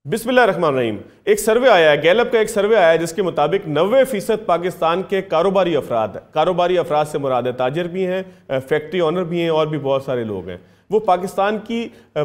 बिस्मिल्लाहिर्रहमानिर्रहीम। एक सर्वे आया है, गैलप का एक सर्वे आया है जिसके मुताबिक 90% पाकिस्तान के कारोबारी अफराद से मुराद है, ताजिर भी हैं, फैक्ट्री ऑनर भी हैं और भी बहुत सारे लोग हैं। वो पाकिस्तान की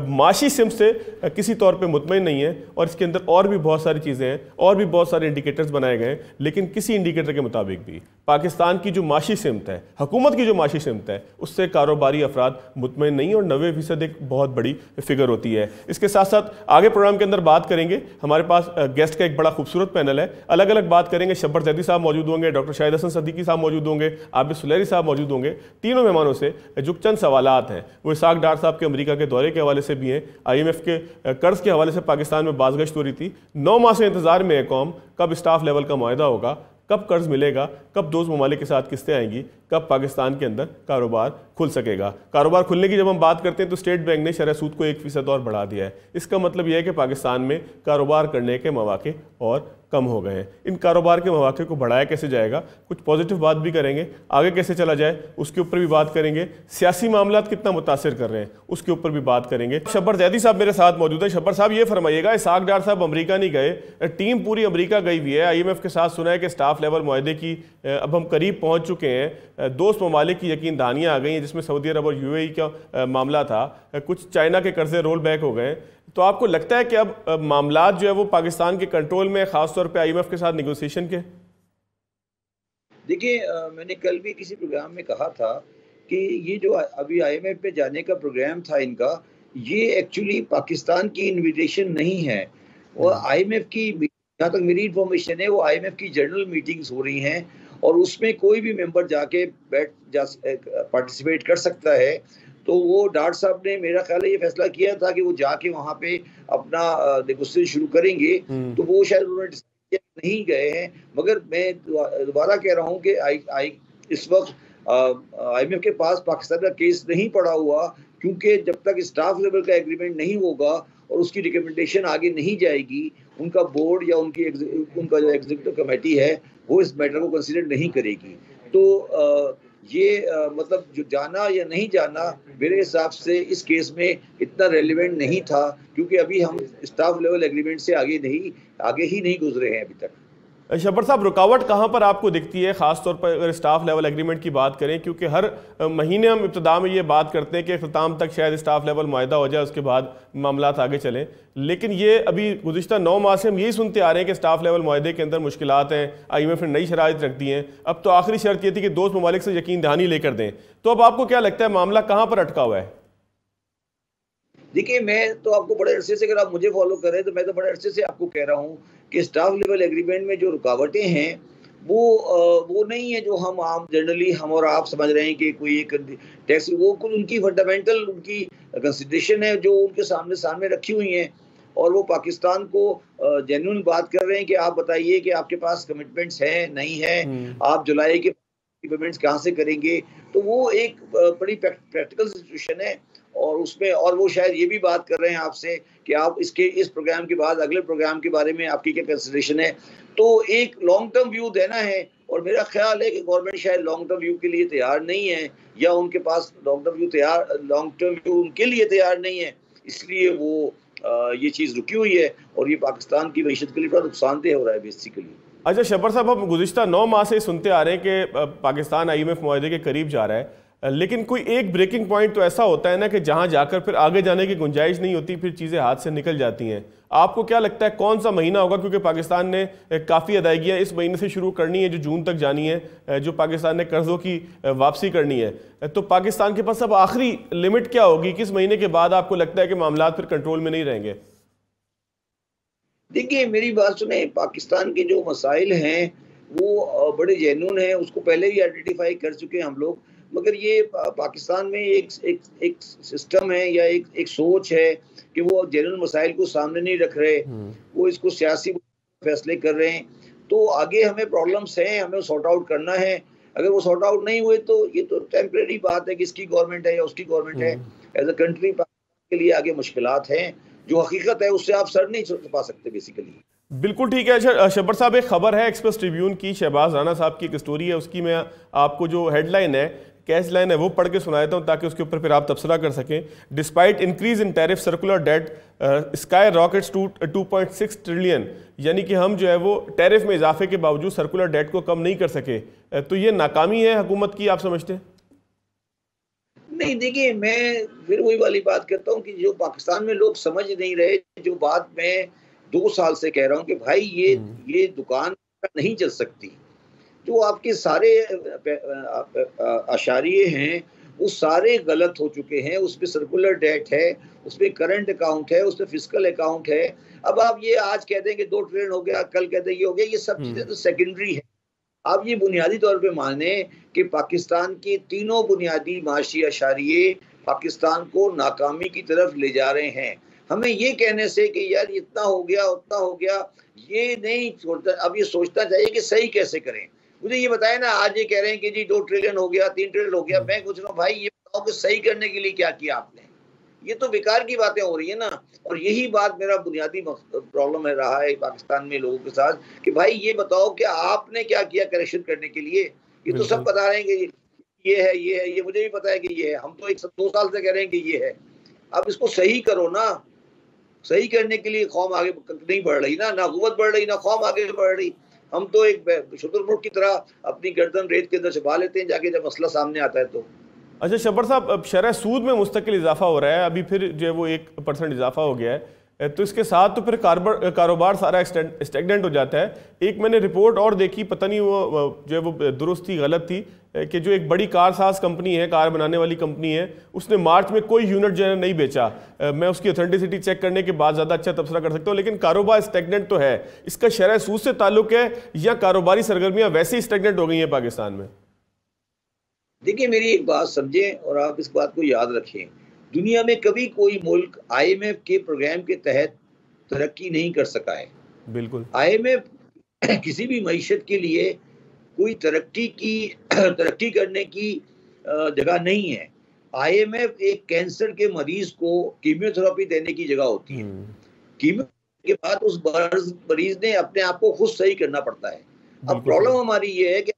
माशी सिम से किसी तौर पे मुतमईन नहीं है और इसके अंदर और भी बहुत सारी चीज़ें हैं और भी बहुत सारे इंडिकेटर्स बनाए गए हैं, लेकिन किसी इंडिकेटर के मुताबिक भी पाकिस्तान की जो माशी सिमत है, हुकूमत की जो माशी सिमत है, उससे कारोबारी अफराद मुतमईन नहीं और 90% एक बहुत बड़ी फिगर होती है। इसके साथ साथ आगे प्रोग्राम के अंदर बात करेंगे, हमारे पास गेस्ट का एक बड़ा खूबसूरत पैनल है, अलग अलग बात करेंगे। शब्बर जैदी साहब मौजूद होंगे, डॉक्टर शाहिद हसन सदीकी साहब मौजूद होंगे, आबिद सुलैरी साहब मौजूद होंगे। तीनों मेहमानों से जो चंद सवालात हैं वो इसाक डार साहब के अमेरिका के दौरे के हवाले से भी हैं, IMF के कर्ज के हवाले से पाकिस्तान में बाज़गश्त हो रही थी, 9 माह से इंतजार में है कौम, कब स्टाफ लेवल का मुआहदा होगा, कब कर्ज मिलेगा, कब दोस्त ममालिक के साथ किस्तें आएंगी, कब पाकिस्तान के अंदर कारोबार खुल सकेगा। कारोबार खुलने की जब हम बात करते हैं तो स्टेट बैंक ने शरह सूद को 1% और बढ़ा दिया है। इसका मतलब यह है कि पाकिस्तान में कारोबार करने के मौके और कम हो गए हैं। इन कारोबार के मौके को बढ़ाया कैसे जाएगा, कुछ पॉजिटिव बात भी करेंगे, आगे कैसे चला जाए उसके ऊपर भी बात करेंगे, सियासी मामला कितना मुतासिर कर रहे हैं उसके ऊपर भी बात करेंगे। शब्बर जैदी साहब मेरे साथ मौजूद है। शब्बर साहब, ये फरमाइएगा, इसाक डार साहब अमेरिका नहीं गए, टीम पूरी अमेरिका गई हुई है, IMF के साथ सुना है कि स्टाफ लेवल मुआहदे की अब हम करीब पहुंच चुके हैं, दोस्त ममालिक की यकीन दहानियाँ आ गई हैं, जिसमें सऊदी अरब और UAE का मामला था, कुछ चाइना के कर्जे रोल बैक हो गए। तो आपको लगता है कि अब मामलात जो है वो पाकिस्तान के कंट्रोल में, खासतौर पे IMF के साथ नेगोशिएशन के? देखिए, मैंने कल भी किसी प्रोग्राम में कहा था कि ये जो अभी IMF पे जाने का प्रोग्राम था इनका, ये एक्चुअली पाकिस्तान की इनविटेशन नहीं है। और IMF की, जहाँ तक मेरी इंफॉर्मेशन है, वो IMF की जनरल मीटिंग्स हो रही हैं और उसमें कोई भी मेंबर जाके पार्टिसिपेट कर सकता है। तो वो डार साहब ने, मेरा ख्याल है, ये फैसला किया था कि वो जाके वहाँ पे अपना नेगोशिएशन शुरू करेंगे। तो वो शायद उन्होंने नहीं गए हैं। मगर मैं दोबारा कह रहा हूँ कि इस वक्त IMF के पास पाकिस्तान का केस नहीं पड़ा हुआ, क्योंकि जब तक स्टाफ लेवल का एग्रीमेंट नहीं होगा और उसकी रिकमेंडेशन आगे नहीं जाएगी, उनका बोर्ड या उनका जो एग्जीक्यूटिव कमेटी है वो इस मैटर को कंसीडर नहीं करेगी। तो मतलब जो जाना या नहीं जाना मेरे हिसाब से इस केस में इतना रेलिवेंट नहीं था, क्योंकि अभी हम स्टाफ लेवल एग्रीमेंट से आगे ही नहीं गुजरे हैं अभी तक। शब्बर साहब, रुकावट कहाँ पर आपको दिखती है, खासतौर पर अगर स्टाफ लेवल एग्रीमेंट की बात करें? क्योंकि हर महीने हम इब्तिदा में ये बात करते हैं कि अख्ताम तक शायद स्टाफ लेवल मुआहदा हो जाए, उसके बाद मामलात आगे चलें, लेकिन ये अभी गुज़िश्ता 9 माह से हम यही सुनते आ रहे हैं कि स्टाफ लेवल मुआहदे के अंदर मुश्किलात हैं, IMF ने नई शराइत रख दी हैं। अब तो आखिरी शर्त ये थी कि दोस्त ममालिक से यकीन दहानी लेकर दें। तो अब आपको क्या लगता है, मामला कहाँ पर अटका हुआ है? देखिए, मैं तो आपको बड़े अरसे से, अगर आप मुझे फॉलो करें तो मैं तो बड़े अरसे से आपको कह रहा हूँ कि स्टाफ लेवल एग्रीमेंट में जो रुकावटें हैं वो नहीं है जो हम आम जनरली हम और आप समझ रहे हैं कि कोई एक टैक्स, वो कुछ उनकी फंडामेंटल उनकी कंसिडरेशन है जो उनके सामने रखी हुई हैं। और वो पाकिस्तान को जेन्युइन बात कर रहे हैं कि आप बताइए कि आपके पास कमिटमेंट्स हैं, नहीं है, आप जुलाई के पेमेंट्स कहाँ से करेंगे। तो वो एक बड़ी प्रैक्टिकल सिचुएशन है और उसमें, और वो शायद ये भी बात कर रहे हैं आपसे कि आप इस प्रोग्राम के बाद अगले प्रोग्राम के बारे में आपकी क्या कंसिडरेशन है। तो एक लॉन्ग टर्म व्यू देना है और मेरा ख्याल है कि गवर्नमेंट शायद लॉन्ग टर्म व्यू के लिए तैयार नहीं है, या उनके पास लॉन्ग टर्म व्यू उनके लिए तैयार नहीं है, इसलिए वो ये चीज़ रुकी हुई है और ये पाकिस्तान की मईशत के लिए बड़ा नुकसानदेह हो रहा है बेसिकली। अच्छा शब्बर साहब, हम गुज़िश्ता 9 माह से सुनते आ रहे हैं कि पाकिस्तान IMF मुआहदे के करीब जा रहा है, लेकिन कोई एक ब्रेकिंग पॉइंट तो ऐसा होता है ना कि जहां जाकर फिर आगे जाने की गुंजाइश नहीं होती, फिर चीज़ें हाथ से निकल जाती हैं। आपको क्या लगता है कौन सा महीना होगा? क्योंकि पाकिस्तान ने काफ़ी अदायगियाँ इस महीने से शुरू करनी है जो जून तक जानी है, जो पाकिस्तान ने कर्ज़ों की वापसी करनी है, तो पाकिस्तान के पास अब आखिरी लिमिट क्या होगी? किस महीने के बाद आपको लगता है कि मामला फिर कंट्रोल में नहीं रहेंगे? देखिए, मेरी बात सुने, पाकिस्तान के जो मसाइल हैं वो बड़े जेन्युइन हैं, उसको पहले ही आइडेंटिफाई कर चुके हैं हम लोग। मगर ये पाकिस्तान में एक सिस्टम है या एक सोच है कि वो जेन्युइन मसाइल को सामने नहीं रख रहे, वो इसको सियासी फैसले कर रहे हैं। तो आगे हमें प्रॉब्लम्स हैं, हमें सॉर्ट आउट करना है। अगर वो सॉर्ट आउट नहीं हुए तो ये तो टेम्परेरी बात है कि इसकी गवर्नमेंट है या उसकी गवर्नमेंट है। एज अ कंट्री के लिए आगे मुश्किलात हैं, जो हकीकत है उससे आप सर नहीं छुपा सकते बेसिकली। बिल्कुल ठीक है। अच्छा शब्बर साहब, एक खबर है एक्सप्रेस ट्रिब्यून की, शहबाज राना साहब की एक स्टोरी है, उसकी मैं आपको जो हेडलाइन है कैच लाइन है वो पढ़ के सुना देता हूँ ताकि उसके ऊपर फिर आप तबसरा कर सकें। Despite increase in tariff circular debt skyrockets to 2.6 trillion, यानी कि हम जो है वो टैरिफ में इजाफे के बावजूद सर्कुलर डेट को कम नहीं कर सके। तो ये नाकामी है हुकूमत की, आप समझते हैं? नहीं, देखिए, मैं फिर वही वाली बात करता हूँ कि जो पाकिस्तान में लोग समझ नहीं रहे, जो बात मैं 2 साल से कह रहा हूँ कि भाई ये दुकान नहीं चल सकती। जो आपके सारे आशारिये हैं वो सारे गलत हो चुके हैं। उसमें सर्कुलर डेट है, उसमें करंट अकाउंट है, उसमें फिस्कल अकाउंट है। अब आप ये आज कह दें कि 2 ट्रिलियन हो गया, कल कहते हैं ये हो गया, ये सब चीजें तो सेकेंडरी है। आप ये बुनियादी तौर पे माने कि पाकिस्तान के तीनों बुनियादी माशी अशारिये पाकिस्तान को नाकामी की तरफ ले जा रहे हैं। हमें ये कहने से कि यार इतना हो गया उतना हो गया, ये नहीं छोड़ता। अब ये सोचना चाहिए कि सही कैसे करें। मुझे ये बताया ना, आज ये कह रहे हैं कि जी 2 ट्रिलियन हो गया, 3 ट्रिलियन हो गया। मैं पूछ रहा हूँ भाई ये बताओ कि सही करने के लिए क्या किया आपने? ये तो बेकार की बातें हो रही है ना। और यही बात मेरा बुनियादी प्रॉब्लम है रहा है पाकिस्तान में लोगों के साथ कि भाई ये बताओ कि आपने क्या किया करेक्शन करने के लिए। ये तो सब बता रहे हैं कि ये है, ये मुझे भी पता है कि ये है। हम तो 2 साल से कह रहे हैं कि ये है। अब इसको सही करो ना। सही करने के लिए कौम आगे नहीं बढ़ रही ना हुकूमत बढ़ रही, ना कौम आगे बढ़ रही। हम तो एक शुतुरमुर्ग की तरह अपनी गर्दन रेत के अंदर छुपा लेते हैं जाके जब मसला सामने आता है तो। अच्छा शब्बर साहब, अब शरह सूद में मुस्तकिल इजाफा हो रहा है, अभी फिर जो है वो 1% इजाफा हो गया है, तो इसके साथ तो फिर कारोबार सारा स्टेगनेंट हो जाता है। एक मैंने रिपोर्ट और देखी, पता नहीं वो जो है वो दुरुस्त थी गलत थी, कि जो एक बड़ी कार साज कंपनी है, कार बनाने वाली कंपनी है, उसने मार्च में कोई यूनिट जो है नहीं बेचा। मैं उसकी ऑथेंटिसिटी चेक करने के बाद ज़्यादा अच्छा तबसरा कर सकता हूँ, लेकिन कारोबार स्टेगनेंट तो है। इसका शरह सूद से ताल्लुक है या कारोबारी सरगर्मियाँ वैसे ही स्टेगनेंट हो गई हैं पाकिस्तान में? देखिए, मेरी एक बात समझें और आप इस बात को याद रखें। दुनिया में कभी कोई मुल्क IMF के प्रोग्राम के तहत तरक्की नहीं कर सका है। बिल्कुल। IMF किसी भी मईशत के लिए कोई तरक्की करने की जगह नहीं है। IMF एक कैंसर के मरीज को कीमोथेरेपी देने की जगह होती है। कीमो के बाद उस मरीज ने अपने आप को खुद सही करना पड़ता है। अब प्रॉब्लम हमारी ये है कि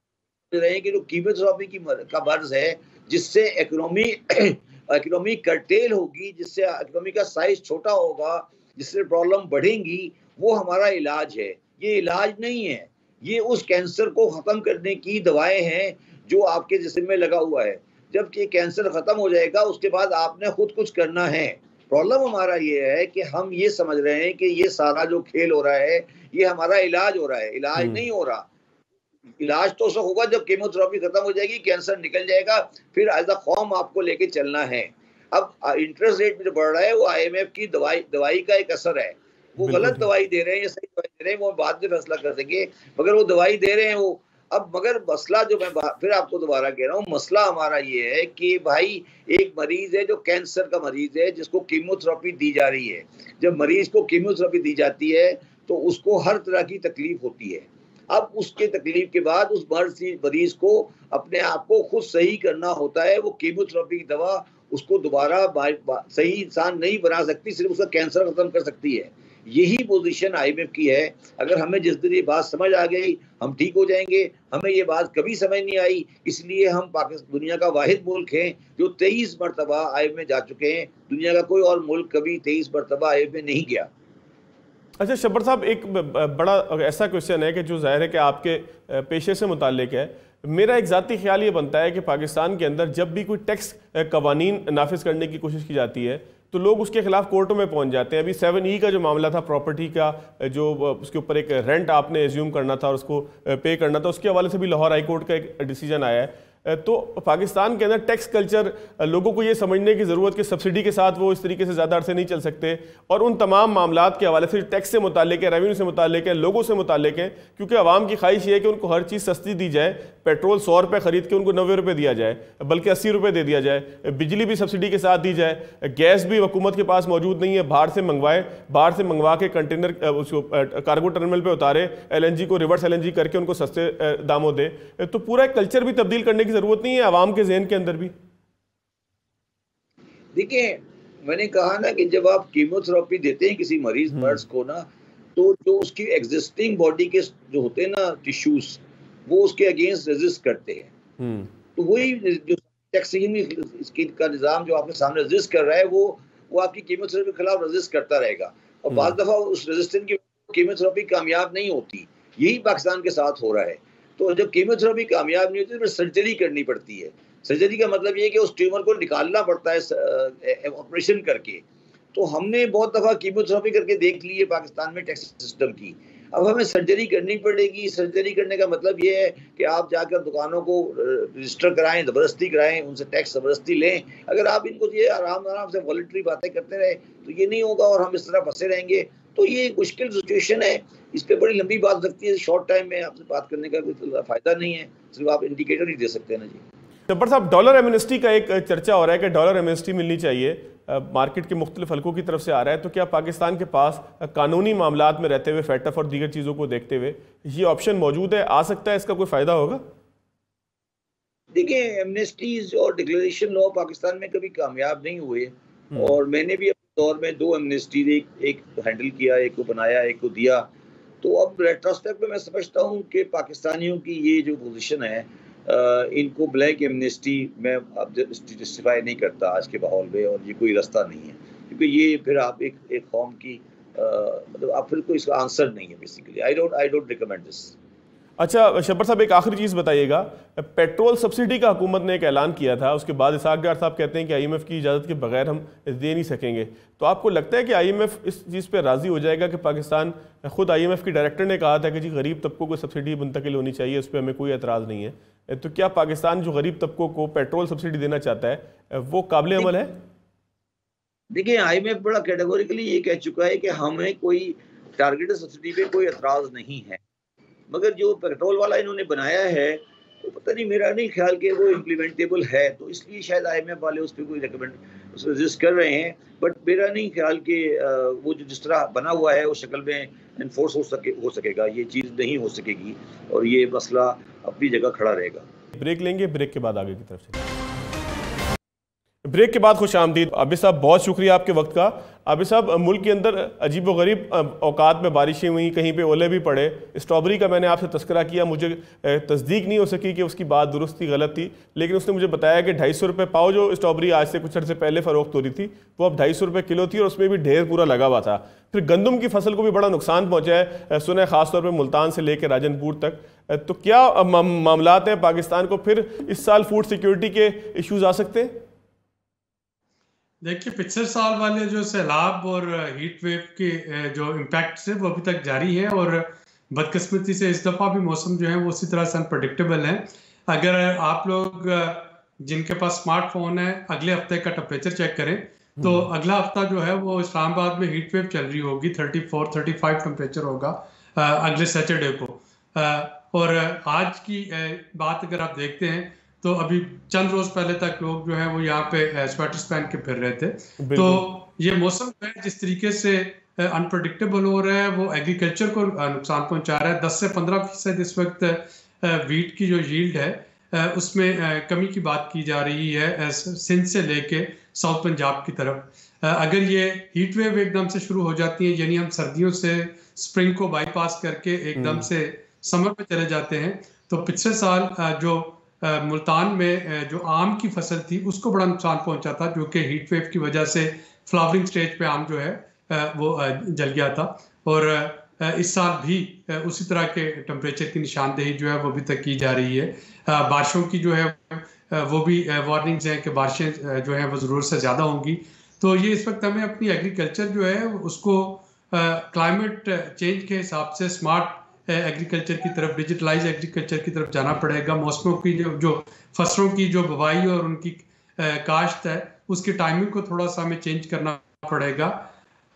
जो कीमोथेरेपी का मर्ज है, जिससे इकोनॉमी कर्टेल होगी, जिससे इकोनॉमी का साइज छोटा होगा, जिससे प्रॉब्लम बढ़ेंगी, वो हमारा इलाज है। ये इलाज नहीं है, ये उस कैंसर को खत्म करने की दवाएं हैं जो आपके जिस्म में लगा हुआ है। जब ये कैंसर खत्म हो जाएगा उसके बाद आपने खुद कुछ करना है। प्रॉब्लम हमारा ये है कि हम ये समझ रहे हैं कि ये सारा जो खेल हो रहा है ये हमारा इलाज हो रहा है। इलाज नहीं हो रहा। इलाज तो उसको होगा जब कीमोथेरेपी खत्म हो जाएगी, कैंसर निकल जाएगा, फिर एज अ कौम आपको लेके चलना है। अब इंटरेस्ट रेट जो बढ़ रहा है वो IMF की दवाई का एक असर है। वो गलत दवाई दे रहे हैं या सही दवाई दे रहे हैं वो बाद में फैसला कर देंगे, मगर वो दवाई दे रहे हैं वो। अब मगर मसला जो मैं फिर आपको दोबारा कह रहा हूँ, मसला हमारा ये है कि भाई एक मरीज है जो कैंसर का मरीज है, जिसको कीमोथेरेपी दी जा रही है। जब मरीज को कीमोथेरेपी दी जाती है तो उसको हर तरह की तकलीफ होती है। अब उसके तकलीफ के बाद उस मरीज को अपने आप को खुद सही करना होता है। वो कीमोथेरेपी की दवा उसको दोबारा सही इंसान नहीं बना सकती, सिर्फ उसका कैंसर खत्म कर सकती है। यही पोजीशन IMF की है। अगर हमें जिस दिन ये बात समझ आ गई हम ठीक हो जाएंगे। हमें ये बात कभी समझ नहीं आई, इसलिए हम पाकिस्तान दुनिया का वाहिद मुल्क हैं जो 23 मरतबा IMF में जा चुके हैं। दुनिया का कोई और मुल्क कभी 23 मरतबा IMF में नहीं गया। अच्छा शब्बर साहब, एक बड़ा ऐसा क्वेश्चन है कि जो जाहिर है कि आपके पेशे से मुताल्लिक है। मेरा एक ज़ाती ख्याल ये बनता है कि पाकिस्तान के अंदर जब भी कोई टैक्स कवानीन नाफिज करने की कोशिश की जाती है तो लोग उसके खिलाफ कोर्टों में पहुंच जाते हैं। अभी 7E का जो मामला था, प्रॉपर्टी का, जो उसके ऊपर एक रेंट आपने एज्यूम करना था और उसको पे करना था, उसके हवाले से भी लाहौर हाई कोर्ट का एक डिसीजन आया है। तो पाकिस्तान के अंदर टैक्स कल्चर, लोगों को ये समझने की ज़रूरत कि सब्सिडी के साथ वो इस तरीके से ज़्यादा अरसे नहीं चल सकते, और उन तमाम मामलात के हवाले से टैक्स से मुताल्लिक है, रेवेन्यू से मुताल्लिक है, लोगों से मुताल्लिक है, क्योंकि आवाम की ख्वाहिश ये है कि उनको हर चीज़ सस्ती दी जाए। पेट्रोल 100 रुपये खरीद के उनको 90 रुपये दिया जाए, बल्कि 80 रुपये दे दिया जाए। बिजली भी सब्सिडी के साथ दी जाए। गैस भी हुकूमत के पास मौजूद नहीं है, बाहर से मंगवाए, बाहर से मंगवा के कंटेनर उसको कार्गो टर्मिनल पर उतारे, LNG को रिवर्स LNG करके उनको सस्ते दामों दे। तो पूरा एक कल्चर भी तब्दील करने की ज़रूरत नहीं है आवाम के ज़हन के अंदर भी? देखिए, मैंने कहा ना कि जब आप कीमोथेरेपी देते हैं किसी मर्ज को ना, तो जो उसकी एग्जिस्टिंग बॉडी के जो होते हैं ना टिश्यूज, वो उसके अगेंस्ट रेजिस्ट करते हैं। तो वही जो टैक्सेशन इसकी का निज़ाम जो आपके सामने रजिस्ट कर रहा है वो आपकी कीमोथेरेपी के खिलाफ रजिस्ट करता रहेगा, और बाज़ दफ़ा उस रेजिस्टेंस की कीमोथेरेपी कामयाब नहीं होती। यही पाकिस्तान के साथ हो रहा है। तो जब कीमोथेरेपी कामयाब नहीं होती तो फिर सर्जरी करनी पड़ती है। सर्जरी का मतलब ये है कि उस ट्यूमर को निकालना पड़ता है ऑपरेशन करके। तो हमने बहुत दफ़ा कीमोथेरेपी करके देख ली है पाकिस्तान में टैक्स सिस्टम की। अब हमें सर्जरी करनी पड़ेगी। सर्जरी करने का मतलब ये है कि आप जाकर दुकानों को रजिस्टर कराएं, ज़बरदस्ती कराएं, उनसे टैक्स ज़बरदस्ती लें। अगर आप इनको ये आराम से वॉलंटरी बातें करते रहे तो ये नहीं होगा और हम इस तरह फंसे रहेंगे। तो ये एक मुश्किल सिचुएशन है। इस पर बड़ी लंबी बात लगती है। शॉर्ट टाइम में आपसे बात करने का कोई फ़ायदा नहीं है, सिर्फ आप इंडिकेटर ही दे सकते हैं ना जी। जब्बार साहब, डॉलर एमनेस्टी का एक चर्चा हो रहा है कि डॉलर एमनेस्टी मिलनी चाहिए, मार्केट के मुख्तलिफ हलकों की तरफ से आ रहा है। तो क्या पाकिस्तान के पास कानूनी मामलात में रहते हुए, फैटफ और दीगर चीज़ों को देखते हुए ये ऑप्शन मौजूद है, आ सकता है, इसका कोई फ़ायदा होगा? देखिए, एमनेस्टीज और डिक्लेरेशन लॉ पाकिस्तान में कभी कामयाब नहीं हुए, और मैंने भी अपने दौर में 2 एमनेस्टी एक हैंडल किया, एक को बनाया, एक को दिया। तो अब रेट्रोस्पेक्ट में मैं समझता हूँ कि पाकिस्तानियों की ये जो पोजीशन है, इनको ब्लैक एमनेस्टी में अब जस्टिफाई नहीं करता आज के माहौल में, और ये कोई रास्ता नहीं है, क्योंकि ये फिर आप एक कौम की मतलब आप फिर कोई इसका आंसर नहीं है basically. I don't recommend this. अच्छा शब्बर साहब, एक आखिरी चीज़ बताइएगा, पेट्रोल सब्सिडी का हुकूमत ने एक ऐलान किया था, उसके बाद इसहाक डार साहब कहते हैं कि IMF की इजाज़त के बगैर हम दे नहीं सकेंगे। तो आपको लगता है कि IMF इस चीज़ पे राज़ी हो जाएगा कि पाकिस्तान, खुद IMF की डायरेक्टर ने कहा था कि जी गरीब तबकों को सब्सिडी मुंतकिल होनी चाहिए, उस पर हमें कोई एतराज़ नहीं है। तो क्या पाकिस्तान जो गरीब तबकों को पेट्रोल सब्सिडी देना चाहता है वो काबिल अमल है? देखिए, IMF बड़ा कैटेगोरिकली ये कह चुका है कि हमें कोई टारगेटेड सब्सिडी पे कोई एतराज़ नहीं है, मगर जो पेट्रोल वाला इन्होंने बनाया है तो पता नहीं, मेरा नहीं ख्याल कि वो इम्प्लीमेंटेबल है, तो इसलिए शायद IMF वाले उस पर कोई रिकमेंड रजिस्ट कर रहे हैं। बट मेरा नहीं ख्याल कि वो जो जिस तरह बना हुआ है उस शक्ल में इन्फोर्स हो सकेगा। ये चीज़ नहीं हो सकेगी और ये मसला अपनी जगह खड़ा रहेगा। ब्रेक लेंगे, ब्रेक के बाद आगे की तरफ से। ब्रेक के बाद खुश आमदीद आबिद साहब, बहुत शुक्रिया आपके वक्त का। आबिद साहब, मुल्क के अंदर अजीब व गरीब औकात में बारिशें हुई, कहीं पे ओले भी पड़े। स्ट्रॉबेरी का मैंने आपसे तस्करा किया, मुझे तस्दीक नहीं हो सकी कि उसकी बात दुरुस्त थी गलत थी, लेकिन उसने मुझे बताया कि 250 रुपये पाव जो स्ट्रॉबेरी आज से कुछ अर्से पहले फ़रोख्त हो रही थी वो अब 250 रुपये किलो थी, और उसमें भी ढेर पूरा लगा हुआ था। फिर गंदम की फसल को भी बड़ा नुकसान पहुँचा है, सुना है ख़ासतौर पर मुल्तान से लेकर राजनपुर तक। तो क्या मामलात हैं, पाकिस्तान को फिर इस साल फूड सिक्योरिटी के इशूज़ आ सकते हैं? देखिए, पिछले साल वाले जो सैलाब और हीट वेव के जो इम्पैक्ट है वो अभी तक जारी है, और बदकिस्मती से इस दफ़ा भी मौसम जो है वो उसी तरह से अनप्रडिक्टेबल है। अगर आप लोग जिनके पास स्मार्टफोन है अगले हफ्ते का टेम्परेचर चेक करें तो अगला हफ्ता जो है वो इस्लामाबाद में हीट वेव चल रही होगी, 34-35 टेम्परेचर होगा अगले सैटरडे को। और आज की बात अगर आप देखते हैं तो अभी चंद रोज पहले तक लोग जो है वो यहाँ पे स्वेटर्स पहन के फिर रहे थे। तो ये मौसम है जिस तरीके से अनप्रडिक्टेबल हो रहा है वो एग्रीकल्चर को नुकसान पहुंचा रहा है। 10 से 15% इस वक्त वीट की जो यील्ड है उसमें कमी की बात की जा रही है सिंध से लेके साउथ पंजाब की तरफ। अगर ये हीट वेव एकदम से शुरू हो जाती है, यानी हम सर्दियों से स्प्रिंग को बाईपास करके एकदम से समर पे चले जाते हैं, तो पिछले साल जो मुल्तान में जो आम की फसल थी उसको बड़ा नुकसान पहुंचा था, जो कि हीट वेव की वजह से फ्लावरिंग स्टेज पे आम जो है वो जल गया था। और इस साल भी उसी तरह के टेम्परेचर की निशानदेही जो है वो अभी तक की जा रही है। बारिशों की जो है वो भी वार्निंग्स हैं कि बारिशें जो है वो ज़रूरत से ज़्यादा होंगी। तो ये इस वक्त हमें अपनी एग्रीकल्चर जो है उसको क्लाइमेट चेंज के हिसाब से स्मार्ट एग्रीकल्चर की तरफ, डिजिटलाइज एग्रीकल्चर की तरफ जाना पड़ेगा। मौसमों की जो फसलों की जो बुवाई और उनकी काश्त है उसकी टाइमिंग को थोड़ा सा हमें चेंज करना पड़ेगा,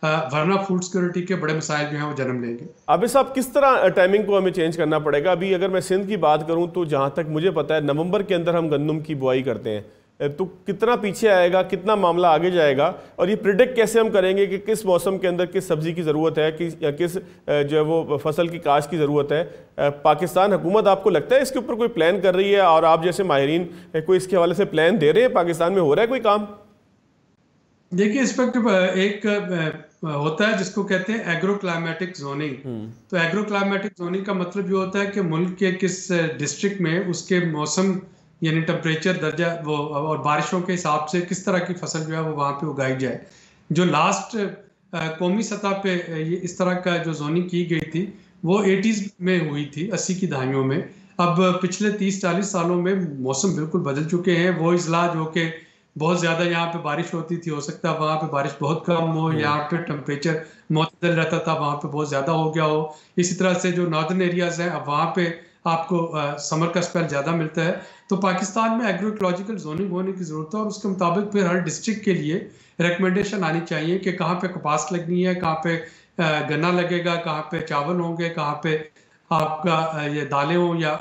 वरना फूड सिक्योरिटी के बड़े मसाइल जो हैं वो जन्म लेंगे। आबिद साहब, किस तरह टाइमिंग को हमें चेंज करना पड़ेगा? अभी अगर मैं सिंध की बात करूं तो जहां तक मुझे पता है नवंबर के अंदर हम गंदम की बुआई करते हैं, तो कितना पीछे आएगा, कितना मामला आगे जाएगा, और ये प्रिडिक्ट कैसे हम करेंगे कि किस मौसम के अंदर किस सब्जी की ज़रूरत है, किस जो है वो फसल की काश्त की ज़रूरत है? पाकिस्तान हुकूमत, आपको लगता है इसके ऊपर कोई प्लान कर रही है, और आप जैसे माहिरीन कोई इसके हवाले से प्लान दे रहे हैं? पाकिस्तान में हो रहा है कोई काम? देखिए, इस वक्त एक होता है जिसको कहते हैं एग्रो क्लाइमेटिक जोनिंग। तो एग्रो क्लाइमेटिक जोनिंग का मतलब ये होता है कि मुल्क के किस डिस्ट्रिक्ट में उसके मौसम यानी टेम्परेचर दर्जा वो और बारिशों के हिसाब से किस तरह की फसल जो है वो वहाँ पे उगाई जाए। जो लास्ट कौमी सतह पे ये इस तरह का जो जोनिंग की गई थी वो 80s में हुई थी, 80 की दहाइयों में। अब पिछले 30-40 सालों में मौसम बिल्कुल बदल चुके हैं। वो इजला जो कि बहुत ज़्यादा यहाँ पे बारिश होती थी, हो सकता है वहाँ पे बारिश बहुत कम हो, यहाँ पे टेम्परेचर मुतदल रहता था, वहाँ पे बहुत ज़्यादा हो गया हो। इसी तरह से जो नॉर्दर्न एरियाज़ हैं, अब वहाँ पे आपको समर का स्पेल ज़्यादा मिलता है। तो पाकिस्तान में एग्रो इकोलॉजिकल जोनिंग होने की ज़रूरत है और उसके मुताबिक फिर हर डिस्ट्रिक्ट के लिए रिकमेंडेशन आनी चाहिए कि कहाँ पे कपास लगनी है, कहाँ पे गन्ना लगेगा, कहाँ पे चावल होंगे, कहाँ पे आपका ये दालें हो या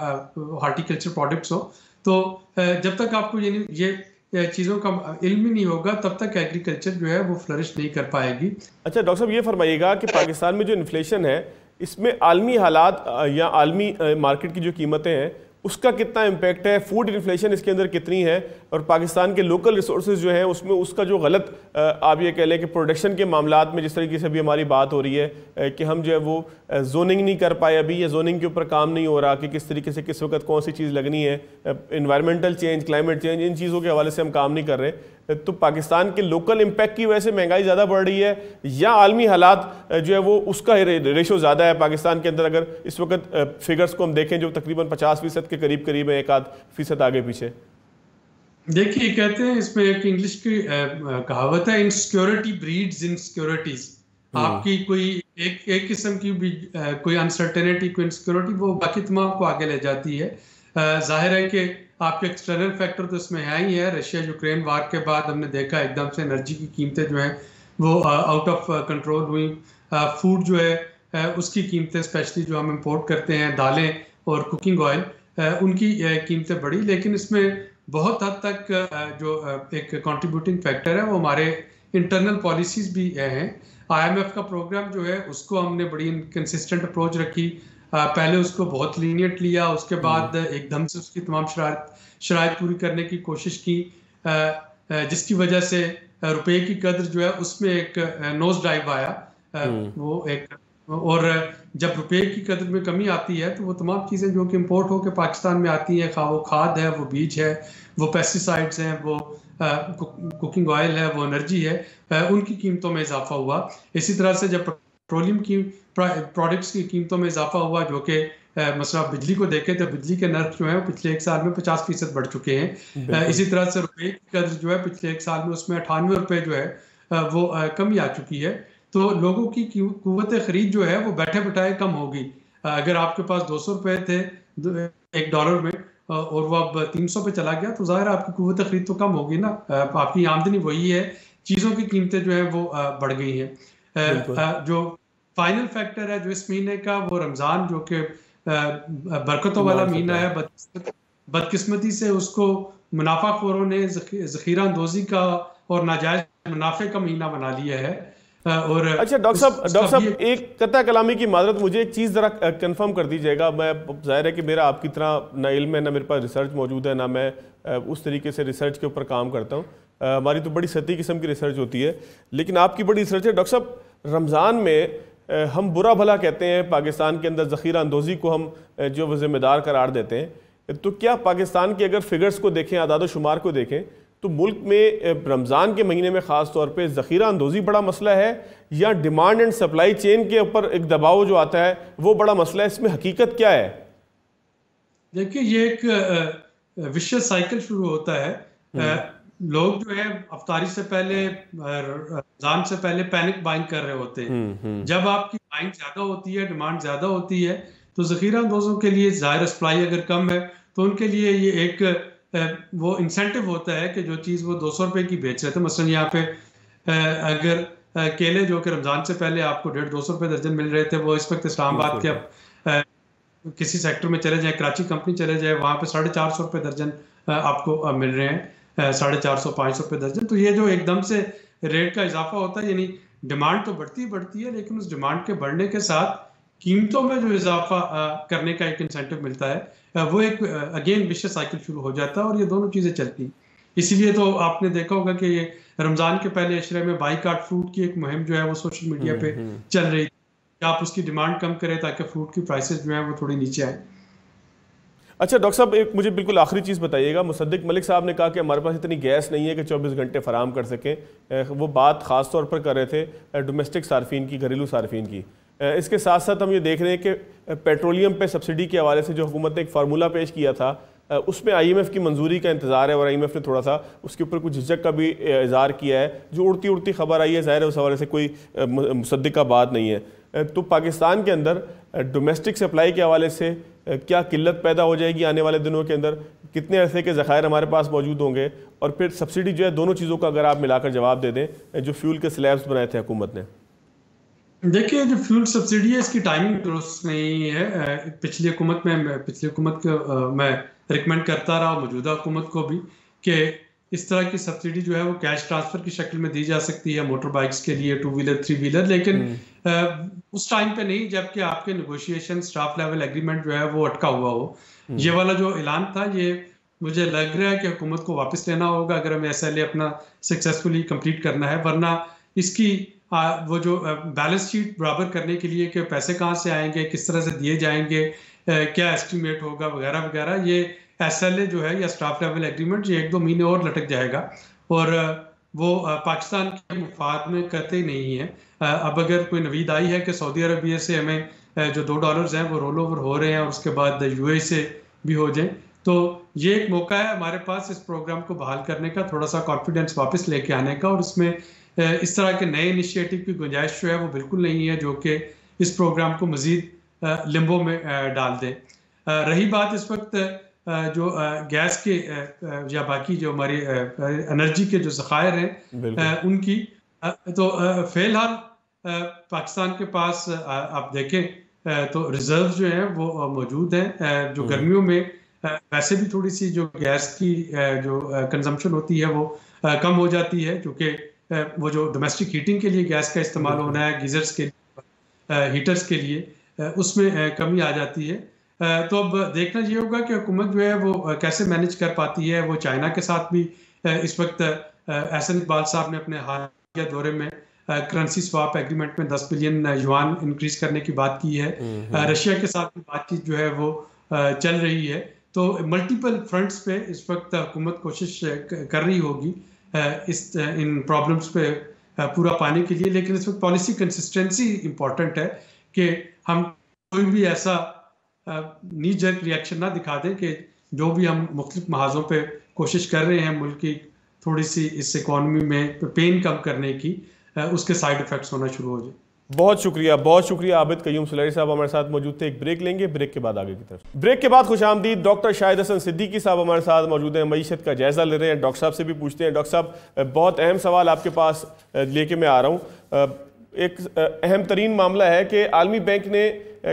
हॉर्टिकल्चर प्रोडक्ट्स हो। तो जब तक आपको ये चीज़ों का इल्म ही नहीं होगा तब तक एग्रीकल्चर जो है वो फ्लरिश नहीं कर पाएगी। अच्छा डॉक्टर साहब, ये फरमाइएगा कि पाकिस्तान में जो इन्फ्लेशन है इसमें आलमी हालात या आलमी मार्केट की जो कीमतें हैं उसका कितना इम्पैक्ट है, फूड इन्फ्लेशन इसके अंदर कितनी है, और पाकिस्तान के लोकल रिसोर्सेज जो हैं उसमें उसका जो गलत आप ये कह लें कि प्रोडक्शन के मामलात में जिस तरीके से अभी हमारी बात हो रही है कि हम जो है वो जोनिंग नहीं कर पाए अभी, या जोनिंग के ऊपर काम नहीं हो रहा कि किस तरीके से किस वक्त कौन सी चीज़ लगनी है, इन्वायरमेंटल चेंज, क्लाइमेट चेंज, इन चीज़ों के हवाले से हम काम नहीं कर रहे। तो पाकिस्तान के लोकल इम्पैक्ट की वजह से महंगाई ज़्यादा बढ़ रही है या आलमी हालात जो है वो उसका रेशो ज़्यादा है पाकिस्तान के अंदर? अगर इस वक्त फिगर्स को हम देखें जो तकरीबन 50% के करीब करीब है, 1-8% आगे पीछे। देखिए, कहते हैं इसमें एक इंग्लिश की कहावत है, इनसिक्योरिटी ब्रीड्स इनसिक्योरिटीज। आपकी कोई एक किस्म की भी कोई अनसर्टेनिटी, कोई इनसिक्योरिटी, वो बाकी तमाम को आगे ले जाती है। जाहिर है कि आपके एक्सटर्नल फैक्टर तो इसमें है ही है। रशिया यूक्रेन वार के बाद हमने देखा एकदम से एनर्जी की कीमतें जो हैं वो आउट ऑफ कंट्रोल हुई। फूड जो है उसकी कीमतें, स्पेशली जो हम इंपोर्ट करते हैं दालें और कुकिंग ऑयल, उनकी कीमतें बढ़ी। लेकिन इसमें बहुत हद तक जो एक कंट्रीब्यूटिंग फैक्टर है वो हमारे इंटरनल पॉलिसीज भी हैं। IMF का प्रोग्राम जो है उसको हमने बड़ी कंसिस्टेंट अप्रोच रखी। पहले उसको बहुत लीनियंट लिया, उसके बाद एकदम से उसकी तमाम शराइत पूरी करने की कोशिश की, जिसकी वजह से रुपए की कदर जो है उसमें एक नोज डाइव आया। वो एक, और जब रुपए की कदर में कमी आती है तो वो तमाम चीज़ें जो कि इंपोर्ट होकर पाकिस्तान में आती हैं, वो खाद है, वो बीज है, वो पेस्टिसाइड्स हैं, वो कुकिंग ऑयल है, वो एनर्जी है, उनकी कीमतों में इजाफा हुआ। इसी तरह से जब पेट्रोलियम की प्रोडक्ट्स की कीमतों में इजाफा हुआ, जो कि मसला बिजली को देखें तो बिजली के नर्ख जो है वो पिछले एक साल में 50% बढ़ चुके हैं। इसी तरह से रुपए की कदर जो है पिछले एक साल में उसमें 98 रुपए जो है वो कमी आ चुकी है। तो लोगों की कुव्वत खरीद जो है वो बैठे बैठाए कम होगी। अगर आपके पास 200 रुपए थे $1 में और वो अब 300 पे चला गया तो जाहिर है आपकी कुव्वत खरीद तो कम होगी ना। आपकी आमदनी वही है, चीज़ों की कीमतें जो है वो बढ़ गई हैं। जो फाइनल फैक्टर है जो इस महीने का, वो रमज़ान जो कि बरकतों वाला महीना है, बदकिस्मती से उसको मुनाफाखोरों ने ज़खीरा अंदोज़ी का और नाजायज़ मुनाफे का महीना बना लिया है। और अच्छा डॉक्टर साहब एक कता कलामी की माजरत, मुझे एक चीज़ ज़रा कंफर्म कर दीजिएगा। मैं जाहिर है कि मेरा आपकी तरह ना इल्म है, ना मेरे पास रिसर्च मौजूद है, ना मैं उस तरीके से रिसर्च के ऊपर काम करता हूँ। हमारी तो बड़ी सतही किस्म की रिसर्च होती है, लेकिन आपकी बड़ी रिसर्च है। डॉक्टर साहब, रमज़ान में हम बुरा भला कहते हैं, पाकिस्तान के अंदर ज़ख़ीरा अंदोज़ी को हम जो वो ज़िम्मेदार करार देते हैं, तो क्या पाकिस्तान के अगर फिगर्स को देखें, आदाद शुमार को देखें, तो मुल्क में रमज़ान के महीने में ख़ास तौर पे ज़ख़ीरा अंदोज़ी बड़ा मसला है या डिमांड एंड सप्लाई चेन के ऊपर एक दबाव जो आता है वो बड़ा मसला है? इसमें हकीकत क्या है? देखिए, ये एक विशियस साइकिल शुरू होता है। लोग जो है अफ्तारी से पहले, रमज़ान से पहले पैनिक बाइंग कर रहे होते हैं। जब आपकी बाइंग ज़्यादा होती है, डिमांड ज़्यादा होती है, तो ज़ख़ीरा अंदोज़ों के लिए ज़ाहिर सप्लाई अगर कम है तो उनके लिए ये एक वो इंसेंटिव होता है कि जो चीज़ वो 200 रुपए की बेच रहे थे, मसलन यहाँ पे अगर केले जो कि रमज़ान से पहले आपको 150-200 रुपए दर्जन मिल रहे थे, वो इस वक्त इस्लामाबाद के किसी सेक्टर में चले जाए, कराची कंपनी चले जाए, वहाँ पे 450 रुपए दर्जन आपको मिल रहे हैं, 450-500 रुपए दर्जन। तो ये जो एकदम से रेट का इजाफा होता है, यानी डिमांड तो बढ़ती है, लेकिन उस डिमांड के बढ़ने के साथ कीमतों में जो इजाफा करने का एक इंसेंटिव मिलता है, वो एक अगेन विशियस साइकिल शुरू हो जाता है और ये दोनों चीज़ें चलती। इसीलिए तो आपने देखा होगा कि ये रमज़ान के पहले अशरे में बाइकाट फ्रूट की एक मुहिम जो है वो सोशल मीडिया पे चल रही थी कि आप उसकी डिमांड कम करें ताकि फ्रूट की प्राइसेस जो है वो थोड़ी नीचे आए। अच्छा डॉक्टर साहब, एक मुझे बिल्कुल आखिरी चीज़ बताइएगा। मुसद्दिक मलिक साहब ने कहा कि हमारे पास इतनी गैस नहीं है कि 24 घंटे फराहम कर सकें। वो बात ख़ास तौर पर कर रहे थे डोमेस्टिक सार्फिन की, घरेलू सार्फिन की। इसके साथ साथ हम ये देख रहे हैं कि पेट्रोलियम पे सब्सिडी के हवाले से जो हुकूमत ने एक फार्मूला पेश किया था, उसमें IMF की मंजूरी का इंतज़ार है और IMF ने थोड़ा सा उसके ऊपर कुछ झिझक का भी इज़हार किया है। जो उड़ती उड़ती खबर आई है, ज़ाहिर है उस हवाले से कोई मुसद्दिक का बात नहीं है। तो पाकिस्तान के अंदर डोमेस्टिक सप्लाई के हवाले से क्या किल्लत पैदा हो जाएगी आने वाले दिनों के अंदर? कितने अरसे के ज़खायर हमारे पास मौजूद होंगे? और फिर सब्सिडी जो है, दोनों चीज़ों का अगर आप मिलाकर जवाब दे दें, जो फ्यूल के स्लैब्स बनाए थे हुकूमत ने। देखिए, जो फ्यूल सब्सिडी है इसकी टाइमिंग दुरुस्त नहीं है। पिछली हुकूमत को मैं रिकमेंड करता रहा, मौजूदा हुकूमत को भी, कि इस तरह की सब्सिडी जो है वो कैश ट्रांसफर की शक्ल में दी जा सकती है मोटर बाइक्स के लिए, 2 व्हीलर 3 व्हीलर, लेकिन उस टाइम पे नहीं जबकि आपके नेगोशिएशन स्टाफ लेवल एग्रीमेंट जो है वो अटका हुआ हो। ये वाला जो ऐलान था, ये मुझे लग रहा है कि हुकूमत को वापस लेना होगा अगर हमें SLA अपना सक्सेसफुली कंप्लीट करना है, वरना इसकी वो जो बैलेंस शीट बराबर करने के लिए कि पैसे कहाँ से आएंगे, किस तरह से दिए जाएंगे, क्या एस्टिमेट होगा वगैरह वगैरह, ये SLA जो है या स्टाफ लेवल एग्रीमेंट ये 1-2 महीने और लटक जाएगा और वो पाकिस्तान के मुफाद में कतई नहीं है। अब अगर कोई नवीद आई है कि सऊदी अरबिया से हमें जो $2 हैं वो रोल ओवर हो रहे हैं और उसके बाद UAE से भी हो जाए, तो ये एक मौका है हमारे पास इस प्रोग्राम को बहाल करने का, थोड़ा सा कॉन्फिडेंस वापस लेके आने का, और इसमें इस तरह के नए इनिशिएटिव की गुंजाइश जो है वो बिल्कुल नहीं है जो कि इस प्रोग्राम को मजीद लिम्बो में डाल दें। रही बात इस वक्त जो गैस के या बाकी जो हमारी एनर्जी के जो ज़खायर हैं उनकी, तो फिलहाल पाकिस्तान के पास आप देखें तो रिजर्व जो हैं वो मौजूद हैं। जो गर्मियों में वैसे भी थोड़ी सी जो गैस की जो कंजम्पशन होती है वो कम हो जाती है, क्योंकि वो जो डोमेस्टिक हीटिंग के लिए गैस का इस्तेमाल होना है, गीजर्स के लिए, हीटर्स के लिए, उसमें कमी आ जाती है। तो अब देखना ये होगा कि हुकूमत जो है वो कैसे मैनेज कर पाती है। वो चाइना के साथ भी इस वक्त एहसन इकबाल साहब ने अपने हालिया दौरे में करेंसी स्वैप एग्रीमेंट में 10 बिलियन युआन इंक्रीज करने की बात की है। रशिया के साथ भी बातचीत जो है वो चल रही है। तो मल्टीपल फ्रंट्स पे इस वक्त हुकूमत कोशिश कर रही होगी इन प्रॉब्लम्स पे पूरा पाने के लिए, लेकिन इस वक्त पॉलिसी कंसिस्टेंसी इम्पॉर्टेंट है कि हम कोई भी ऐसा नी जर्क रिएक्शन ना दिखा दें कि जो भी हम मुख्तलिफ महाजों पे कोशिश कर रहे हैं मुल्क की थोड़ी सी इस इकॉनमी में पेन कम करने की, उसके साइड इफेक्ट्स होना शुरू हो जाए। बहुत शुक्रिया आबिद कयूम सुलैरी साहब हमारे साथ मौजूद थे। एक ब्रेक लेंगे, ब्रेक के बाद आगे की तरफ। ब्रेक के बाद खुशामदीद डॉक्टर शाहिद हसन सिद्दीकी साहब हमारे साथ मौजूद हैं, मईशत का जायजा ले रहे हैं। डॉक्टर साहब से भी पूछते हैं। डॉक्टर साहब, बहुत अहम सवाल आपके पास लेके मैं आ रहा हूँ। एक अहम तरीन मामला है कि आलमी बैंक ने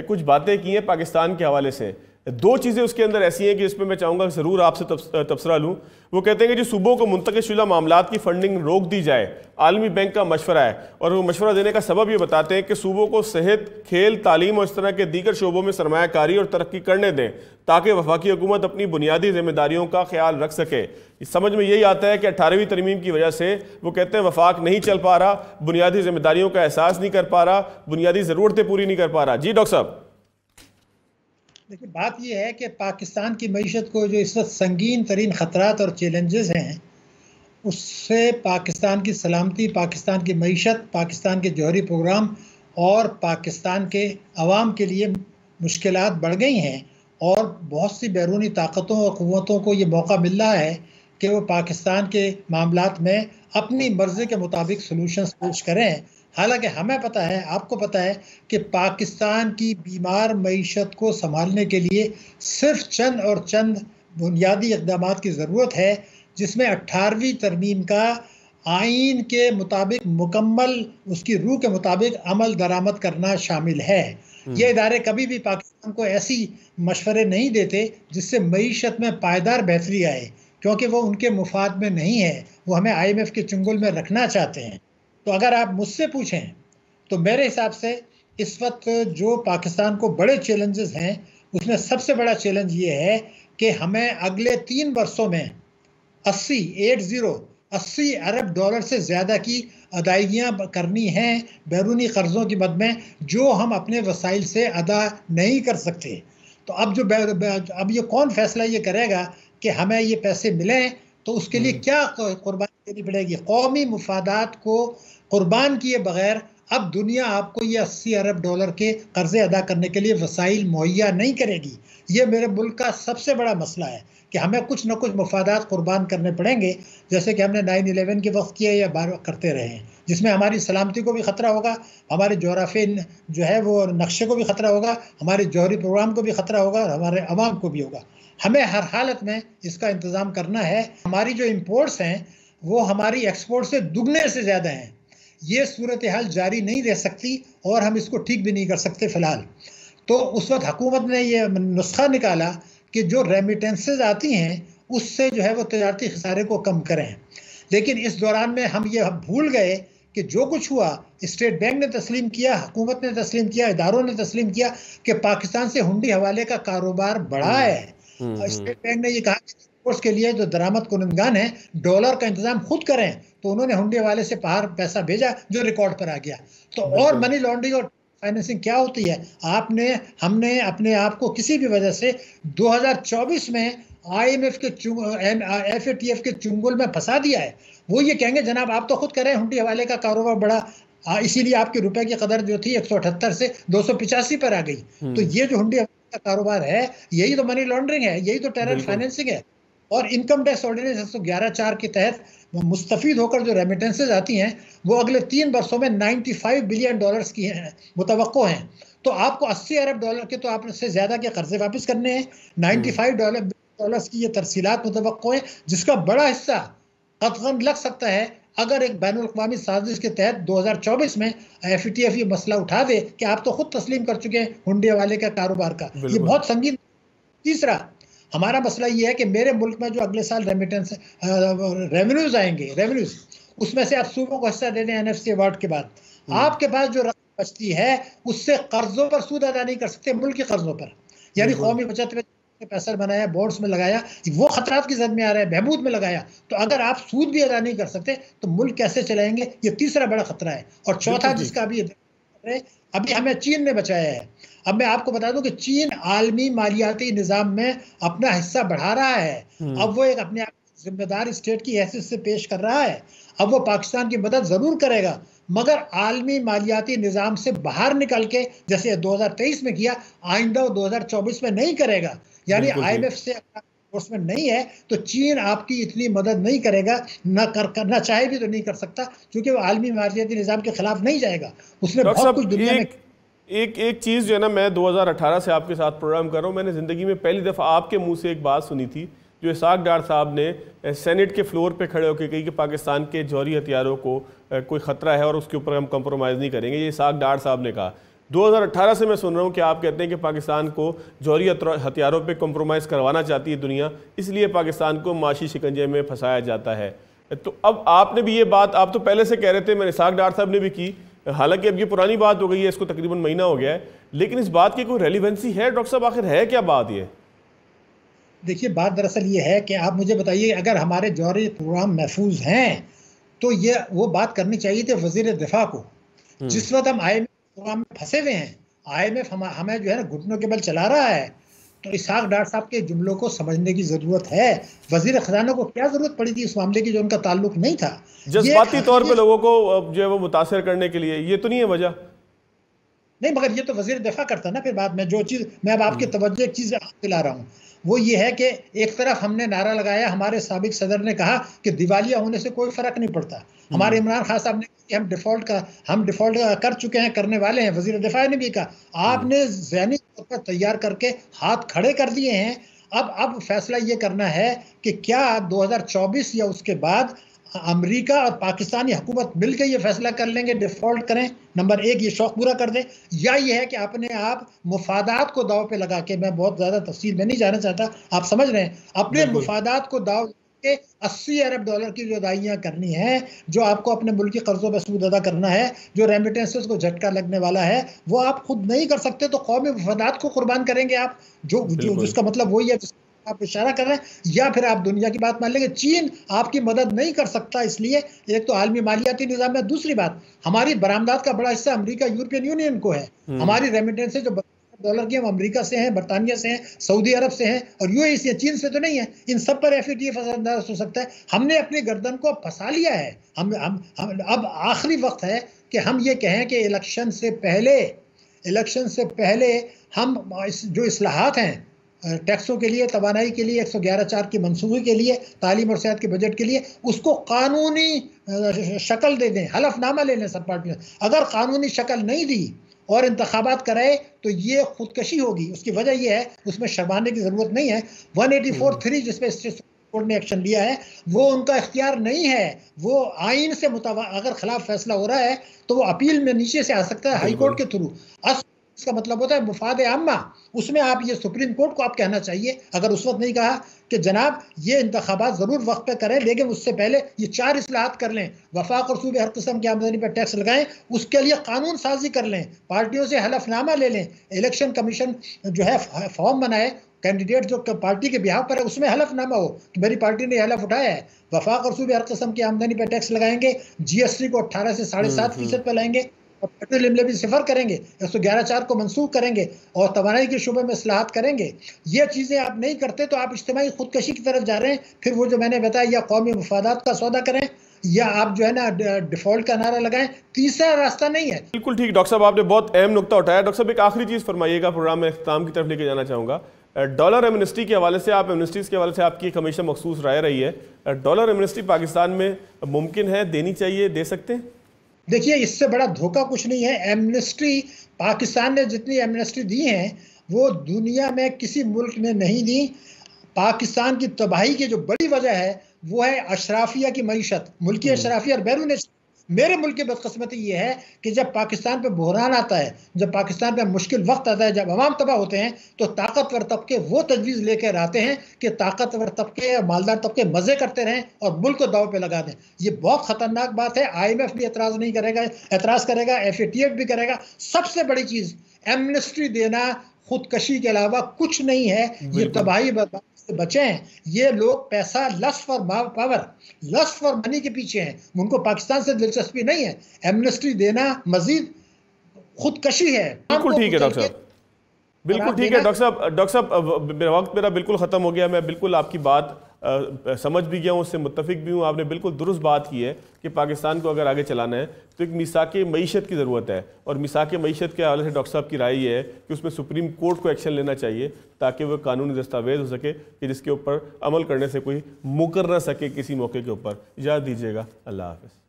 कुछ बातें की हैं पाकिस्तान के हवाले से। दो चीज़ें उसके अंदर ऐसी हैं कि इसमें मैं चाहूँगा ज़रूर आपसे तबसरा लूँ। वो कहते हैं कि जो सूबों को मुंतकिल शुदा मामलात की फंडिंग रोक दी जाए, आलमी बैंक का मशवरा है, और वो मशवरा देने का सबब ये बताते हैं कि सूबों को सेहत, खेल, तालीम और इस तरह के दीगर शोबों में सरमायाकारी और तरक्की करने दें ताकि वफाकी हुकूमत अपनी बुनियादी जिम्मेदारियों का ख्याल रख सके। समझ में यही आता है कि 18वीं तरमीम की वजह से वो कहते हैं वफाक नहीं चल पा रहा, बुनियादी जिम्मेदारियों का एहसास नहीं कर पा रहा, बुनियादी ज़रूरतें पूरी नहीं कर पा रहा। जी डॉक्टर साहब। देखिए, बात यह है कि पाकिस्तान की मईशत को जो इस वक्त संगीन तरीन ख़तरात और चैलेंजेस हैं, उससे पाकिस्तान की सलामती, पाकिस्तान की मईशत, पाकिस्तान के जौहरी प्रोग्राम और पाकिस्तान के अवाम के लिए मुश्किलात बढ़ गई हैं। और बहुत सी बैरूनी ताकतों और क़ुव्वतों को ये मौका मिल रहा है कि वो पाकिस्तान के मामलात में अपनी मर्ज़ी के मुताबिक सलूशंस पेश करें। हालांकि हमें पता है, आपको पता है कि पाकिस्तान की बीमार मईशत को संभालने के लिए सिर्फ चंद और चंद बुनियादी इक़दाम की ज़रूरत है, जिसमें 18वीं तरमीम का आइन के मुताबिक मुकम्मल उसकी रूह के मुताबिक अमल दरामद करना शामिल है। ये इदारे कभी भी पाकिस्तान को ऐसी मशवरे नहीं देते जिससे मईशत में पायदार बेहतरी आए, क्योंकि वो उनके मुफाद में नहीं है। वो हमें IMF के चुंगल में रखना चाहते हैं। तो अगर आप मुझसे पूछें तो मेरे हिसाब से इस वक्त जो पाकिस्तान को बड़े चैलेंजेस हैं, उसमें सबसे बड़ा चैलेंज ये है कि हमें अगले 3 वर्षों में 80 अरब डॉलर से ज़्यादा की अदायगियाँ करनी हैं बैरूनी क़र्ज़ों की मद में, जो हम अपने वसाइल से अदा नहीं कर सकते। तो अब ये कौन फैसला ये करेगा कि हमें ये पैसे मिलें, तो उसके लिए क्या कुर्बानी देनी पड़ेगी? कौमी मुफादात को कुर्बान किए बगैर अब दुनिया आपको ये 80 अरब डॉलर के कर्जे अदा करने के लिए वसाइल मुहैया नहीं करेगी। ये मेरे मुल्क का सबसे बड़ा मसला है कि हमें कुछ न कुछ मुफादात कुर्बान करने पड़ेंगे, जैसे कि हमने 9/11 के वक्त किया या बार करते रहे हैं, जिसमें हमारी सलामती को भी ख़तरा होगा, हमारे जोग्राफी जो है वो नक्शे को भी ख़तरा होगा, हमारे जौहरी प्रोग्राम को भी ख़तरा होगा और हमारे अवाम को भी होगा। हमें हर हालत में इसका इंतज़ाम करना है। हमारी जो इम्पोर्ट्स हैं वो हमारी एक्सपोर्ट से दुगने से ज़्यादा हैं। ये सूरत हाल जारी नहीं रह सकती और हम इसको ठीक भी नहीं कर सकते फ़िलहाल। तो उस वक्त हुकूमत ने ये नुस्खा निकाला कि जो रेमिटेंसेज आती हैं उससे जो है वो तजारती खसारे को कम करें। लेकिन इस दौरान में हम ये भूल गए कि जो कुछ हुआ, स्टेट बैंक ने तस्लीम किया, हुकूमत ने तस्लीम किया, इदारों ने तस्लीम किया कि पाकिस्तान से हुंडी हवाले का कारोबार बढ़ा है। स्टेट बैंक ने ये कहा कि के लिए जो दरामद कुनंदगान है डॉलर का इंतजाम खुद करें, तो उन्होंने हुंडी हवाले से बाहर पैसा भेजा जो रिकॉर्ड पर आ गया। तो और मनी लॉन्ड्रिंग और फाइनेंसिंग क्या होती है? हमने अपने आप को किसी भी वजह से 2024 में IMF के FATF के चुंगल में फंसा दिया है। वो ये कहेंगे जनाब आप तो खुद करें, हुंडी हवाले का कारोबार बढ़ा, इसीलिए आपके रुपए की कदर जो थी 178 से 285 पर आ गई। तो ये जो हुंडी हवाले का कारोबार है, यही तो मनी लॉन्ड्रिंग है, यही तो टेरर फाइनेंसिंग है। और इनकम टैक्स ऑर्डिनेंस 111(4) के तहत मुस्तफीद होकर जो रेमिटेंसेज आती हैं वो अगले 3 वर्षों में 95 बिलियन डॉलर्स की हैं, मुतवक्को हैं। तो आपको 80 अरब डॉलर के तो आपसे ज़्यादा के कर्जे वापस करने हैं। 95 डॉलर्स की ये तरसीलात मुतवक्को हैं, जिसका बड़ा हिस्सा कतगन लग सकता है अगर एक बैनुल अक़वामी साजिश के तहत 2024 में FATF ये मसला उठा दे कि आप तो खुद तस्लीम कर चुके हैं हुंडी वाले का कारोबार का। ये बहुत संगीन। तीसरा हमारा मसला ये है कि मेरे मुल्क में जो अगले साल रेवेन्यूज आएंगे, रेवेन्यूज उसमें से आप सूबों को हिस्सा दे दें NFC अवार्ड के बाद, आपके पास जो रकम बचती है उससे कर्जों पर सूद अदा नहीं कर सकते, मुल्क के कर्जों पर। यानी कौमी बचत में पैसा बनाया, बॉन्ड्स में लगाया, वो खतरात की जद में आ रहा है, बहबूद में लगाया, तो अगर आप सूद भी अदा नहीं कर सकते तो मुल्क कैसे चलाएंगे? ये तीसरा बड़ा खतरा है। और चौथा जिसका अभी हमें चीन ने बचाया है। अब मैं आपको बता दूं कि चीन आलमी मालियाती निज़ाम में अपना हिस्सा बढ़ा रहा है। अब वो एक अपने आप जिम्मेदार स्टेट की हैसियत से पेश कर रहा है। अब वो पाकिस्तान की मदद ज़रूर करेगा, मगर आलमी मालियाती निज़ाम से बाहर निकल के जैसे 2023 में किया, आइंदा 2024 में नहीं करेगा। यानी IMF से उसमें नहीं है तो चीन आपकी इतनी मदद नहीं करेगा, करना चाहे भी तो नहीं कर सकता, क्योंकि वो आलमी मालियाती निज़ाम के खिलाफ नहीं जाएगा। उसने बहुत कुछ दुनिया में एक चीज़ जो है ना, मैं 2018 से आपके साथ प्रोग्राम कर रहा हूँ, मैंने ज़िंदगी में पहली दफ़ा आपके मुंह से एक बात सुनी थी जो इसाक डार साहब ने सेनेट के फ्लोर पे खड़े होकर कही कि पाकिस्तान के जौहरी हथियारों को कोई ख़तरा है और उसके ऊपर हम कंप्रोमाइज़ नहीं करेंगे। ये इसाक डार साहब ने कहा। 2018 से मैं सुन रहा हूँ कि आप कहते हैं कि पाकिस्तान को जौहरी हथियारों पर कंप्रोमाइज़ करवाना चाहती है दुनिया, इसलिए पाकिस्तान को माशी शिकंजे में फंसाया जाता है। तो अब आपने भी ये बात, आप तो पहले से कह रहे थे, मैंने इसाक डार साहब ने भी की, हालांकि अब ये पुरानी बात हो गई है, इसको तकरीबन महीना हो गया है, लेकिन इस बात की कोई रेलिवेंसी है डॉक्टर साहब? आखिर है क्या बात ये? देखिए, बात दरअसल ये है कि आप मुझे बताइए, अगर हमारे जौहरी प्रोग्राम महफूज हैं तो ये वो बात करनी चाहिए थी वजीर दिफा को। जिस वक्त हम IMF प्रोग्राम में फंसे हुए हैं, IMF हमें जो है ना घुटनों के बल चला रहा है, तो इसाक डार साहब के जुमलों को समझने की जरूरत है। वजीर खजाना को क्या जरूरत पड़ी थी इस मामले की जो उनका ताल्लुक नहीं था? जज्बाती तौर पे लोगों को जो है वो मुतासर करने के लिए, ये तो नहीं है वजह? नहीं, मगर ये तो वजीर दिफा करता ना। फिर बाद में जो चीज़ मैं अब आपकी तवज्जो एक चीज़ दिला रहा हूँ, वो ये है कि एक तरफ हमने नारा लगाया, हमारे साबिक सदर ने कहा कि दिवालिया होने से कोई फर्क नहीं पड़ता। हमारे इमरान खान साहब ने कहा हम डिफॉल्ट कर चुके हैं, करने वाले हैं। वजीर दिफा ने भी कहा। आपने ज़हनी तौर पर तैयार करके हाथ खड़े कर दिए हैं। अब फैसला ये करना है कि क्या 2024 या उसके बाद अमेरिका और पाकिस्तानी हुकूमत मिलकर ये फैसला कर लेंगे डिफॉल्ट करें, नंबर एक, ये शौक पूरा कर दें, या ये है कि अपने आप मुफादात को दाव पे लगा के, मैं बहुत ज़्यादा तफसील में नहीं जाना चाहता, आप समझ रहे हैं, अपने मुफादात को दाव के 80 अरब डॉलर की जो अदाइयाँ करनी है, जो आपको अपने मुल्की कर्जों पर सूद अदा करना है, जो रेमिटेंसेस को झटका लगने वाला है, वो आप खुद नहीं कर सकते तो कौमी मुफादात को कुर्बान करेंगे आप, जो जिसका मतलब वही है आप इशारा कर रहे हैं, या फिर आप दुनिया की बात मान लेंगे। चीन आपकी मदद नहीं कर सकता, इसलिए एक तो आलमी मालियाती निज़ाम है, दूसरी बात हमारी बरामदात का बड़ा हिस्सा अमेरिका यूरोपियन यूनियन को है। हमारी रेमिटेंस जो डॉलर की, हम अमेरिका से हैं, बरतानिया से हैं, सऊदी अरब से हैं और यूएई से, चीन से तो नहीं है। इन सब पर एफएटीएफ असरअंदाज हो सकता है। हमने अपनी गर्दन को फंसा लिया है। हम अब आखिरी वक्त है कि हम ये कहें कि इलेक्शन से पहले हम जो इस्लाहात हैं टैक्सों के लिए, तवानाई के लिए, 111(4) की मंसूबी के लिए, तालीम और सेहत के बजट के लिए, उसको कानूनी शक्ल दे दें, हलफनामा ले लें सब पार्टियों। अगर कानूनी शक्ल नहीं दी और इंतखाबात कराए तो ये खुदकशी होगी। उसकी वजह यह है, उसमें शर्माने की ज़रूरत नहीं है। 184(3) जिसपे कोर्ट ने एक्शन लिया है वो उनका इख्तियार नहीं है। वो आइन से अगर खिलाफ फैसला हो रहा है तो वो अपील में नीचे से आ सकता है, हाई कोर्ट के थ्रू। इसका मतलब होता है मुफाद आम्मा। उसमें आप ये सुप्रीम कोर्ट को आप कहना चाहिए, अगर उस वक्त नहीं कहा कि जनाब ये इंतखाबात ज़रूर वक्त पे करें, लेकिन उससे पहले ये 4 इस्लाहात कर लें, वफाक और सूबे हर किस्म की आमदनी पर टैक्स लगाएं, उसके लिए कानून साजी कर लें, पार्टियों से हलफनामा ले लें, इलेक्शन कमीशन जो है फॉर्म बनाए, कैंडिडेट जो पार्टी के बिहाफ पर है उसमें हलफनामा हो कि मेरी पार्टी ने हलफ उठाया है, वफाक और सूबे हर किस्म की आमदनी पर टैक्स लगाएंगे, GST को 18 से 7.5% पर लाएंगे और पेट्रोलियम लेवी सिफर करेंगे, 111(4) को मंसूख करेंगे और तवानाई के शुबे में इस्लाहात करेंगे। ये चीज़ें आप नहीं करते तो आप इज्तिमाई खुदकशी की तरफ जा रहे हैं। फिर वो जो मैंने बताया, या कौमी मफादात का सौदा करें या आप जो है ना डिफॉल्ट का नारा लगाएं, तीसरा रास्ता नहीं है। बिल्कुल ठीक डॉक्टर साहब, आपने बहुत अहम नुकता उठाया। डॉक्टर साहब एक आखिरी चीज़ फरमाइएगा, प्रोग्राम में इख्तिताम की तरफ लेके जाना चाहूँगा। डॉलर एमनेस्टी के हवाले से, आप एमनेस्टीज़ के हवाले से आपकी एक हमेशा मखसूस राय रही है। डॉलर एमनेस्टी पाकिस्तान में मुमकिन है, देनी चाहिए, दे सकते हैं? देखिए, इससे बड़ा धोखा कुछ नहीं है। एमनेस्टी, पाकिस्तान ने जितनी एमनेस्टी दी है वो दुनिया में किसी मुल्क ने नहीं दी। पाकिस्तान की तबाही की जो बड़ी वजह है वो है अशराफिया की मईशत, मुल्की अशराफिया और बैरून। मेरे मुल्क की बदकिस्मती ये है कि जब पाकिस्तान पे बहरान आता है, जब पाकिस्तान पे मुश्किल वक्त आता है, जब अवाम तबाह होते हैं, तो ताकतवर तबके वो तजवीज़ लेकर आते हैं कि ताकतवर तबके, मालदार तबके मज़े करते रहें और मुल्क को दाव पे लगा दें। ये बहुत ख़तरनाक बात है। IMF भी एतराज़ करेगा, FATF भी करेगा। सबसे बड़ी चीज़ एमनेस्टी देना खुदकशी के अलावा कुछ नहीं है। ये तबाही बर्बादी से बचें। ये लोग पैसा, lust for power, lust for money के पीछे हैं, उनको पाकिस्तान से दिलचस्पी नहीं है। एमनेस्टी देना मजीद खुदकशी है। बिल्कुल ठीक है डॉक्टर साहब, बिल्कुल ठीक है डॉक्टर साहब, वक्त मेरा बिल्कुल ख़त्म हो गया। मैं बिल्कुल आपकी बात समझ भी गया हूँ, उससे मुत्तफिक भी हूँ। आपने बिल्कुल दुरुस्त बात की है कि पाकिस्तान को अगर आगे चलाना है तो एक मिसाक़े मईशत की ज़रूरत है, और मिसाक़े मईशत के हवाले से डॉक्टर साहब की राय ये है कि उसमें सुप्रीम कोर्ट को एक्शन लेना चाहिए ताकि वह कानूनी दस्तावेज हो सके कि जिसके ऊपर अमल करने से कोई मुकर ना सके किसी मौके के ऊपर। इजाज़त दीजिएगा, अल्लाह हाफ़िज़।